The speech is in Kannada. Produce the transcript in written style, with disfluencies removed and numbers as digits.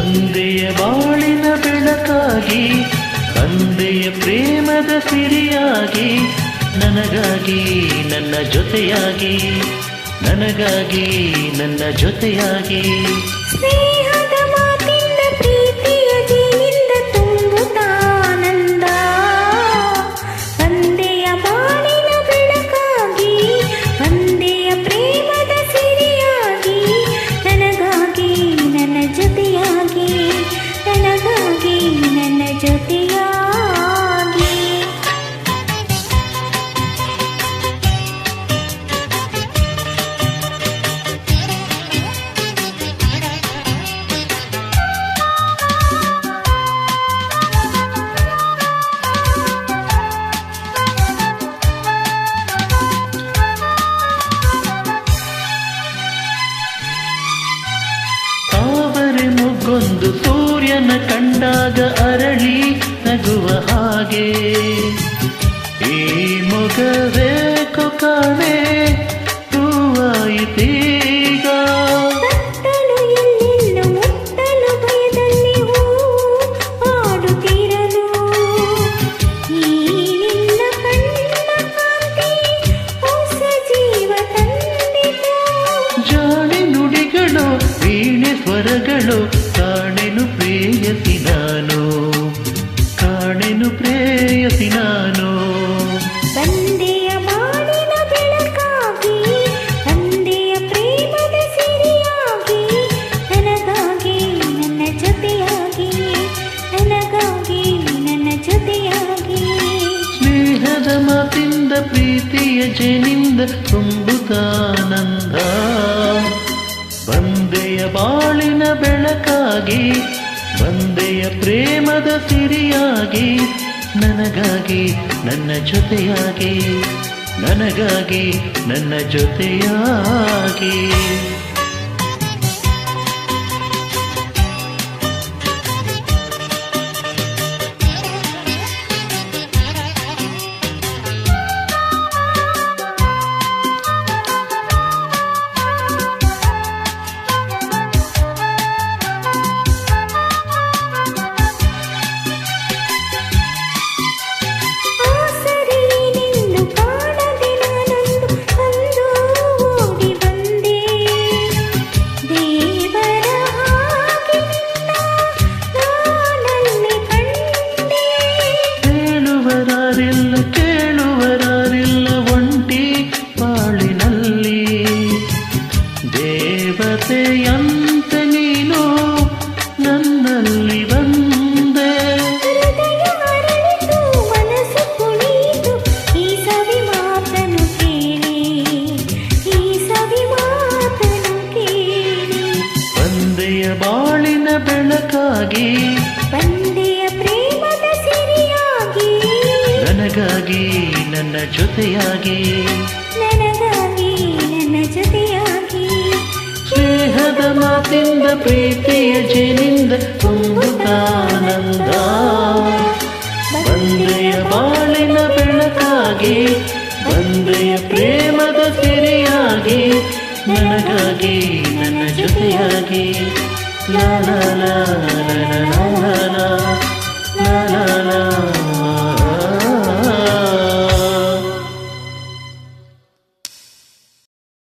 ತಂದೆಯ ಬಾಳಿನ ಬೆಳಕಾಗಿ ತಂದೆಯ ಪ್ರೇಮದ ಸಿರಿಯಾಗಿ ನನಗಾಗಿ ನನ್ನ ಜೊತೆಯಾಗಿ ನನಗಾಗಿ ನನ್ನ ಜೊತೆಯಾಗಿ ಸ್ನೇಹದ ಮಾತಿಂದ ಪ್ರೀತಿಯ ಜೀನಿಂದ ತುಂಬುತ್ತಾನಂದ ತಂದೆಯ ಬಾಳಿನ ಬೆಳಕಾಗಿ ತಂದೆಯ ಪ್ರೇಮದ ಸಿರಿಯಾಗಿ ನನಗಾಗಿ ನನ್ನ ಜೊತೆಯಾಗಿ ನನಗಾಗಿ ನನ್ನ ಜೊತೆಯಾಗಿ ಮೊಗ್ಗೊಂದು ಸೂರ್ಯನ ಕಂಡಾಗ ಅರಳಿ ನಗುವ ಹಾಗೆ ಈ ಮೊಗವೇಕೋ ಕಾಣೆ ಹೂವಾಯಿತೀಗ ತಟ್ಟಲು ಎಲ್ಲೆಲ್ಲೂ ಮುಟ್ಟಲು ಭಯದಲ್ಲಿ ಹೂ ಆಡುತ್ತಿರಲು ಈ ನಿನ್ನ ಕಣ್ಣ ಕಾಂತಿ ಹೊಸ ಜೀವ ತಂದಿತು ಜಾಣೆ ನುಡಿಗಳು ವೀಣೆ ಸ್ವರಗಳು ಕಾಣೆನು ಪ್ರೇಯಸಿ ನಾನು ಕಾಣೆನು ಪ್ರೇಯಸಿ ನಾನು ತಂದೆಯ ಬಾಳಿನ ಬೆಳಕಾಗಿ ತಂದೆಯ ಪ್ರೇಮದ ಸಿರಿಯಾಗಿ ನನಗಾಗಿ ನನ್ನ ಜೊತೆಯಾಗಿ ನನಗಾಗಿ ನನ್ನ ಜೊತೆಯಾಗಿ ಸ್ನೇಹದ ಮಾತಿಂದ ಪ್ರೀತಿಯ ಜೇನಿಂದ ತುಂಬುತ್ತಾನಂದ ಬಂದೆಯ ಬಾಳಿನ ಬೆಳಕಾಗಿ ಬಂದೆಯ ಪ್ರೇಮದ ಸಿರಿಯಾಗಿ ನನಗಾಗಿ ನನ್ನ ಜೊತೆಯಾಗಿ ನನಗಾಗಿ ನನ್ನ ಜೊತೆಯಾಗಿ ಕೇಳುವರಾರಿಲ್ಲ ಒಂಟಿ ಬಾಳಿನಲ್ಲಿ ದೇವತೆಯಂತೆ ನೀನು ನನ್ನಲ್ಲಿ ಬಂದೆ ಹೃದಯ ಅರಳಿತು ಮನಸ್ಸು ಕುಣಿತು ಈ ಸವಿ ಮಾತನ್ನು ಕೇಳಿ ಈ ಸವಿ ಮಾತನ್ನು ಕೇಳಿ ಬಂದೆಯ ಬಾಳಿನ ಬೆಳಕಾಗಿ ತಂದೆಯ ಪ್ರೇಮದ ಸಿರಿಯಾಗಿ ನನಗಾಗಿ ನನ್ನ ಜೊತೆಯಾಗಿ ನನಗಾಗಿ ನನ್ನ ಜೊತೆಯಾಗಿ ಸ್ನೇಹದ ಮಾತಿಂದ ಪ್ರೀತಿಯ ಜೇನಿಂದ ತುಂಬುತ್ತಾನಂದ ಬಂದೆಯ ಬಾಳಿನ ಬೆಳಕಾಗಿ ಬಂದೆಯ ಪ್ರೇಮದ ಸಿರಿಯಾಗಿ ನನಗಾಗಿ ನನ್ನ ಜೊತೆಯಾಗಿ ಲಾ ಲಾ ಲಾ ಲಾ ಲಾ ಲಾ ಲಾ ಲಾ